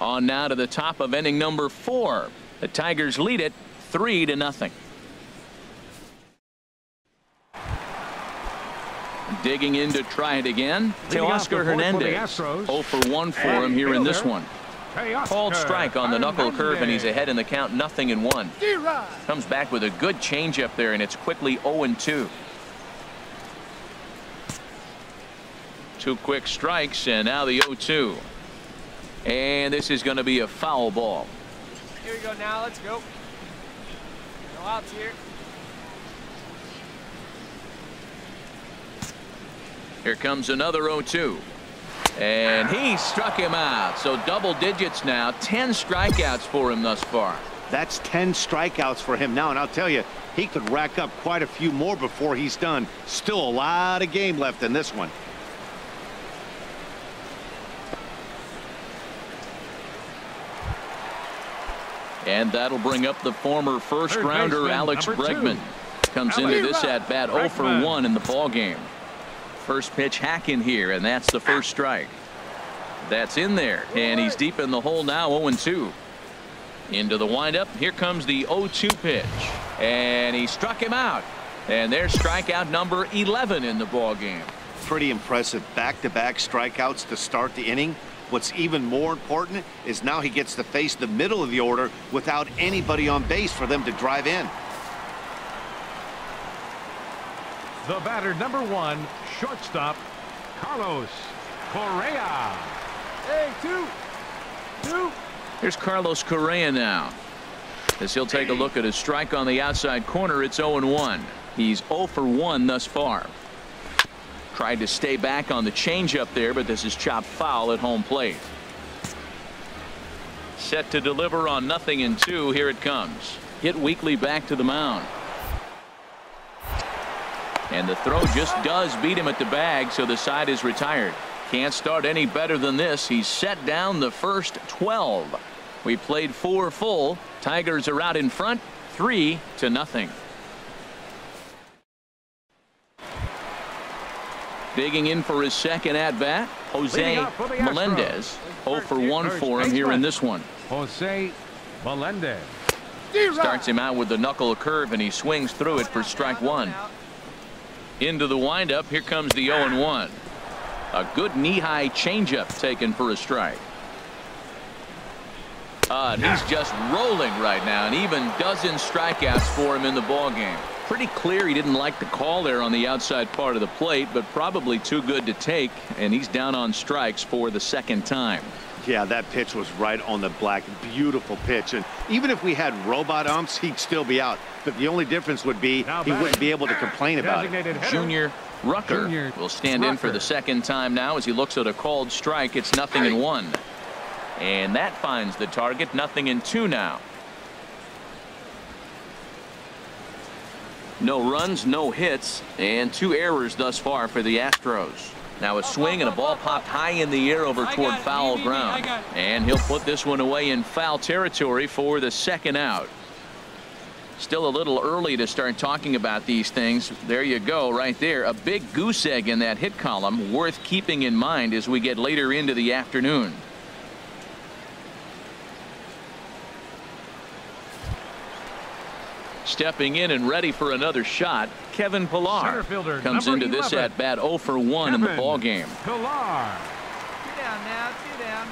On now to the top of inning number 4. The Tigers lead it 3-0. Digging in to try it again. Teoscar Hernandez. 0 for 1 for him here in this one. Called strike on the knuckle curve, and he's ahead in the count, 0-1. Comes back with a good changeup there, and it's quickly 0-2. 2 quick strikes, and now the 0-2. And this is going to be a foul ball. Here we go now. Let's go. No outs here. Here comes another 0-2. And he struck him out. So double digits now. 10 strikeouts for him thus far. That's 10 strikeouts for him now. And I'll tell you, he could rack up quite a few more before he's done. Still a lot of game left in this one. And that'll bring up the former first rounder Alex Bregman. Comes into this at bat 0 for 1 in the ball game. First pitch hacking here, and that's the first strike. That's in there, and he's deep in the hole now. 0-2. Into the windup. Here comes the 0-2 pitch, and he struck him out. And there's strikeout number 11 in the ball game. Pretty impressive back-to-back strikeouts to start the inning. What's even more important is now he gets to face the middle of the order without anybody on base for them to drive in. The batter, number 1, shortstop, Carlos Correa. Hey, 2. Here's Carlos Correa now, as he'll take a look at his strike on the outside corner. It's 0-1. He's 0 for 1 thus far. Tried to stay back on the changeup there, but this is chopped foul at home plate. Set to deliver on 0-2. Here it comes. Hit weakly back to the mound. And the throw just does beat him at the bag, so the side is retired. Can't start any better than this. He's set down the first 12. We played 4 full. Tigers are out in front, 3-0. Digging in for his second at-bat, Jose Melendez. 0 for 1 for him here in this one. Jose Melendez. Starts him out with the knuckle curve, and he swings through it for strike 1. Into the windup. Here comes the 0-1. A good knee-high changeup taken for a strike. And he's just rolling right now, and even dozen strikeouts for him in the ball game. Pretty clear he didn't like the call there on the outside part of the plate, but probably too good to take, and he's down on strikes for the second time. Yeah, that pitch was right on the black. Beautiful pitch. And even if we had robot umps, he'd still be out. But the only difference would be he wouldn't be able to complain about it. Junior Rucker will stand in for the second time now as he looks at a called strike. It's 0-1. And that finds the target. 0-2 now. No runs, no hits, and 2 errors thus far for the Astros. Now a swing and a ball popped high in the air over toward foul ground. And he'll put this one away in foul territory for the second out. Still a little early to start talking about these things. There you go right there. A big goose egg in that hit column, worth keeping in mind as we get later into the afternoon. Stepping in and ready for another shot, Kevin Pillar comes into this at bat 0 for 1 in the ball game. Pillar. 2 down now, 2 down.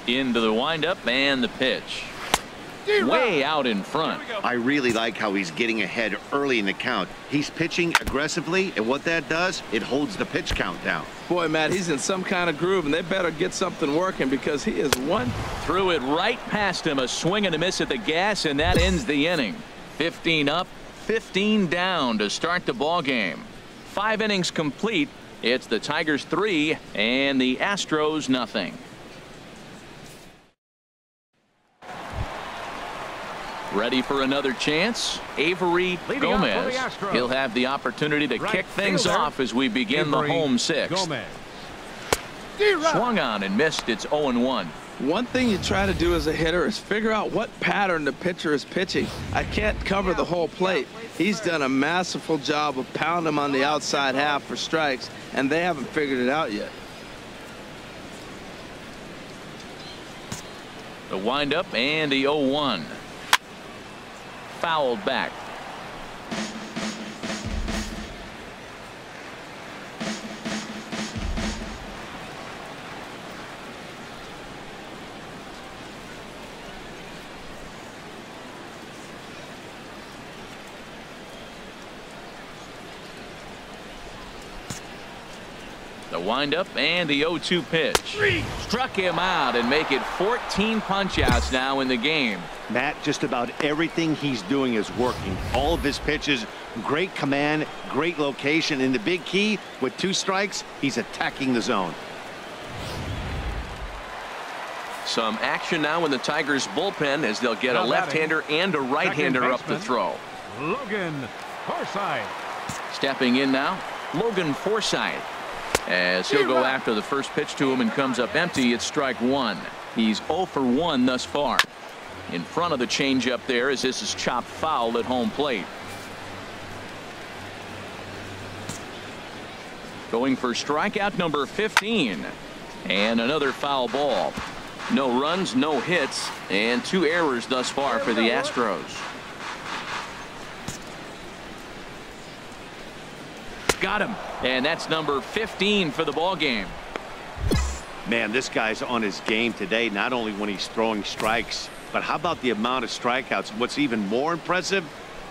Into the windup and the pitch. Way out in front. I really like how he's getting ahead early in the count. He's pitching aggressively, and what that does, it holds the pitch count down. Boy, Matt, he's in some kind of groove, and they better get something working because he is one. Threw it right past him. A swing and a miss at the gas, and that ends the inning. 15 up, 15 down to start the ball game. 5 innings complete. It's the Tigers 3 and the Astros 0. Ready for another chance, Avery Gomez. He'll have the opportunity to kick things off as we begin the home 6th. Swung on and missed. It's 0-1. One thing you try to do as a hitter is figure out what pattern the pitcher is pitching. I can't cover the whole plate. He's done a masterful job of pounding him on the outside half for strikes, and they haven't figured it out yet. The windup and the 0-1. Fouled back. The windup and the 0-2 pitch. Struck him out and make it 14 punch-outs now in the game. Matt, just about everything he's doing is working. All of his pitches, great command, great location. And the big key, with 2 strikes, he's attacking the zone. Some action now in the Tigers bullpen as they'll get a left-hander and a right-hander up to throw. Logan Forsythe. Stepping in now, Logan Forsythe. As he'll go after the first pitch to him and comes up empty. It's strike 1. He's 0 for 1 thus far. In front of the changeup there as this is chopped foul at home plate. Going for strikeout number 15. And another foul ball. No runs, no hits, and 2 errors thus far for the Astros. Got him, and that's number 15 for the ball game. Man, this guy's on his game today, not only when he's throwing strikes, but how about the amount of strikeouts? What's even more impressive,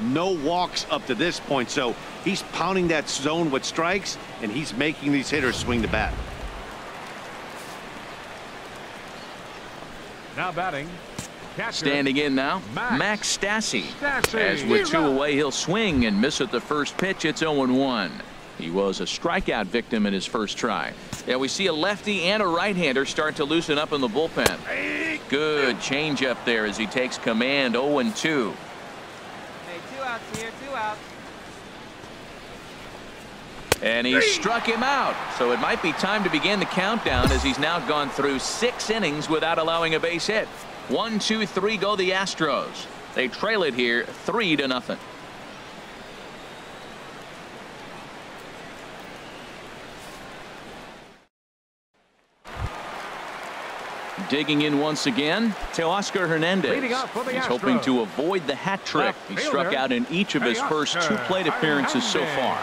no walks up to this point. So he's pounding that zone with strikes, and he's making these hitters swing the bat. Now batting. Catcher. Standing in now, Max Stassi. As with 2 away, he'll swing and miss at the first pitch. It's 0-1. He was a strikeout victim in his first try. Yeah, we see a lefty and a right-hander start to loosen up in the bullpen. Good change up there as he takes command. 0-2. Hey, 2 outs here, 2 outs. And he struck him out. So it might be time to begin the countdown as he's now gone through 6 innings without allowing a base hit. 1, 2, 3 go the Astros. They trail it here 3-0. Digging in once again, Teoscar Hernandez. He's hoping to avoid the hat trick. He struck out in each of his first 2 plate appearances so far.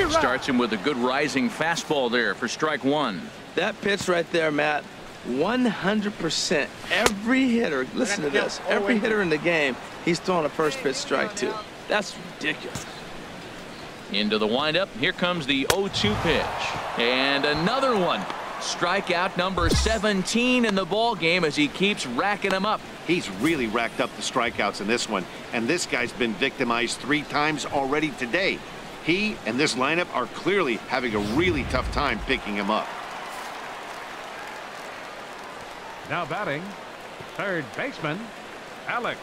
Starts him with a good rising fastball there for strike 1. That pitch right there, Matt, 100%. Every hitter, listen to this, every hitter in the game, he's throwing a first pitch strike to. That's ridiculous. Into the windup. Here comes the 0-2 pitch. And another one. Strikeout number 17 in the ball game as he keeps racking them up. He's really racked up the strikeouts in this one. And this guy's been victimized 3 times already today. He and this lineup are clearly having a really tough time picking him up. Now batting, third baseman, Alex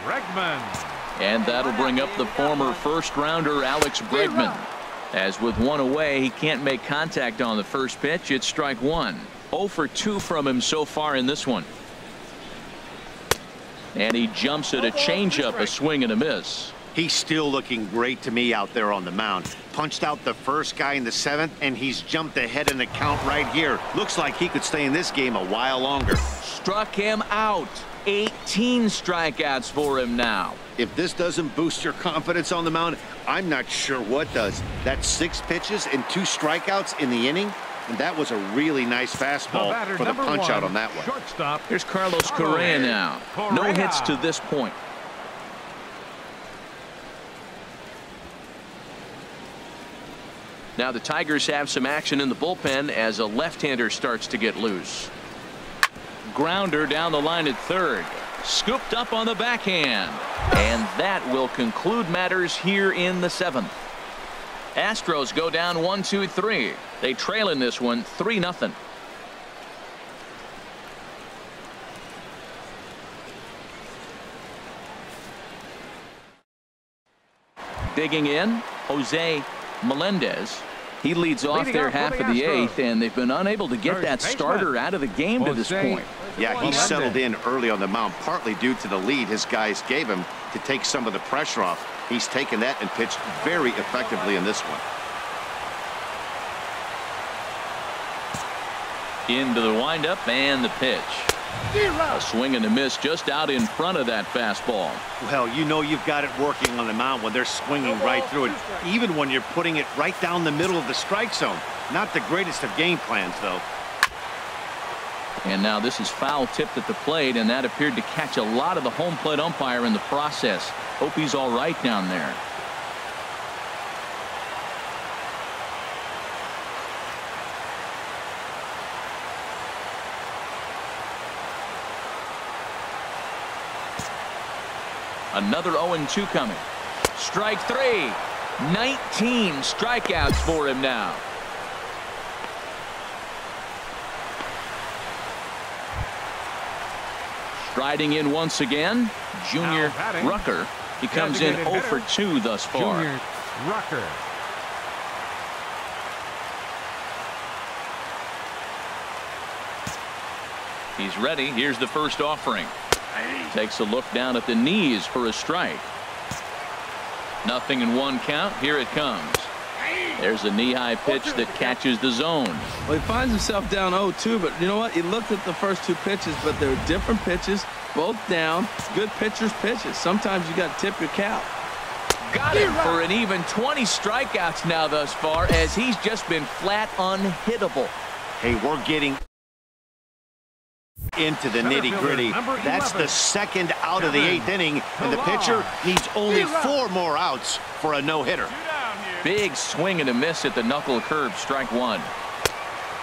Bregman. And that'll bring up the former first-rounder Alex Bregman. As with 1 away, he can't make contact on the first pitch. It's strike 1. 0 for 2 from him so far in this one. And he jumps at a changeup, a swing and a miss. He's still looking great to me out there on the mound. Punched out the first guy in the 7th, and he's jumped ahead in the count right here. Looks like he could stay in this game a while longer. Struck him out. 18 strikeouts for him now. If this doesn't boost your confidence on the mound, I'm not sure what does. That's 6 pitches and 2 strikeouts in the inning, and that was a really nice fastball for the punch out on that one. Shortstop. Here's Carlos Correa now. No hits to this point. Now the Tigers have some action in the bullpen as a left-hander starts to get loose. Grounder down the line at third. Scooped up on the backhand. And that will conclude matters here in the 7th. Astros go down 1-2-3. They trail in this one 3-0. Digging in, Jose Melendez. He leads off their half of the eighth, and they've been unable to get that starter out of the game to this point. Yeah, he settled in early on the mound, partly due to the lead his guys gave him to take some of the pressure off. He's taken that and pitched very effectively in this one. Into the windup and the pitch. A swing and a miss just out in front of that fastball. Well, you know you've got it working on the mound when they're swinging right through it, even when you're putting it right down the middle of the strike zone. Not the greatest of game plans, though. And now this is foul tipped at the plate, and that appeared to catch a lot of the home plate umpire in the process. Hope he's all right down there. Another 0-2 coming. Strike three. 19 strikeouts for him now. Striding in once again, Junior Rucker. He comes in 0 for 2 thus far. Junior Rucker. He's ready. Here's the first offering. Takes a look down at the knees for a strike. Nothing in 1 count. Here it comes. There's a knee-high pitch that catches the zone. Well, he finds himself down 0-2, but you know what? He looked at the first 2 pitches, but they were different pitches, both down. Good pitchers' pitches. Sometimes you got to tip your cap. Got him for an even 20 strikeouts now thus far, as he's just been flat unhittable. Hey, we're getting into the nitty-gritty. That's the second out of the 8th inning, and the pitcher needs only 4 more outs for a no-hitter. Big swing and a miss at the knuckle curve. Strike 1.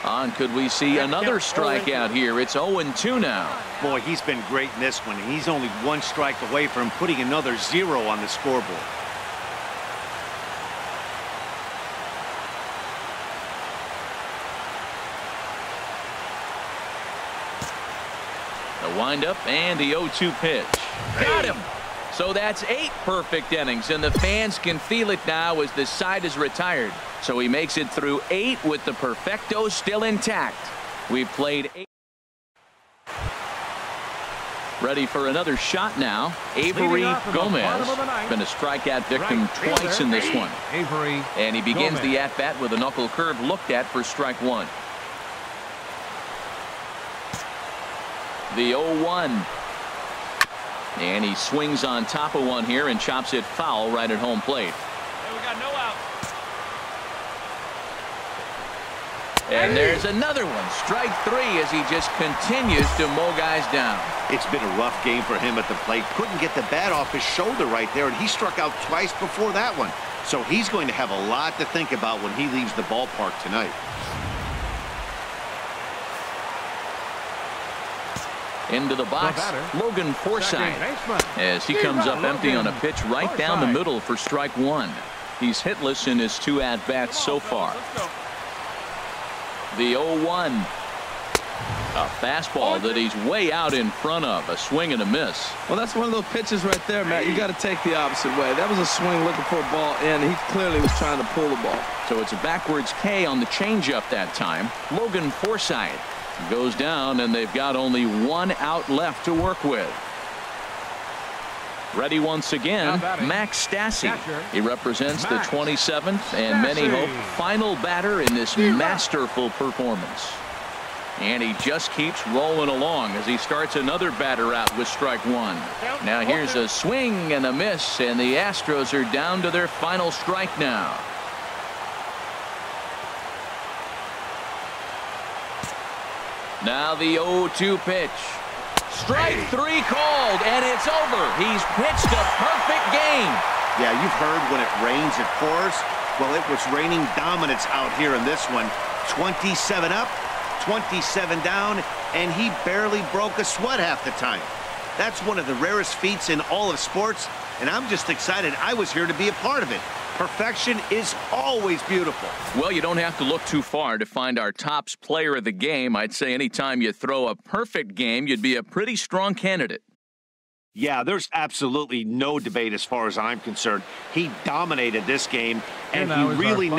On, could we see another strikeout here? It's 0-2 now. Boy, he's been great in this one, and he's only 1 strike away from putting another 0 on the scoreboard. The windup and the 0-2 pitch. Got him. So that's 8 perfect innings, and the fans can feel it now as the side is retired. So he makes it through 8 with the perfecto still intact. We've played 8. Ready for another shot now. Avery Gomez. Been a strikeout victim twice in this one. Avery and he begins Gomez. the at-bat with a knuckle curve looked at for strike 1. The 0-1. And he swings on top of one here and chops it foul right at home plate. Hey, we got no out. And there's another one. Strike 3 as he just continues to mow guys down. It's been a rough game for him at the plate. Couldn't get the bat off his shoulder right there, and he struck out twice before that one. So he's going to have a lot to think about when he leaves the ballpark tonight. Into the box, Logan Forsythe, as he comes up empty on a pitch right down the middle for strike 1. He's hitless in his 2 at-bats so far. The 0-1. A fastball that he's way out in front of. A swing and a miss. Well, that's one of those pitches right there, Matt. You got to take the opposite way. That was a swing looking for a ball in. He clearly was trying to pull the ball. So it's a backwards K on the changeup that time. Logan Forsythe goes down, and they've got only 1 out left to work with. Ready once again, Max Stassi. He represents the 27th and many hope final batter in this masterful performance. And he just keeps rolling along as he starts another batter out with strike 1. Now here's a swing and a miss, and the Astros are down to their final strike now. Now the 0-2 pitch. Strike 3 called, and it's over. He's pitched a perfect game. Yeah, you've heard when it rains, it pours. Well, it was raining dominance out here in this one. 27 up, 27 down, and he barely broke a sweat half the time. That's one of the rarest feats in all of sports, and I'm just excited I was here to be a part of it. Perfection is always beautiful. Well, you don't have to look too far to find our tops player of the game. I'd say anytime you throw a perfect game, you'd be a pretty strong candidate. Yeah, there's absolutely no debate as far as I'm concerned. He dominated this game, and he really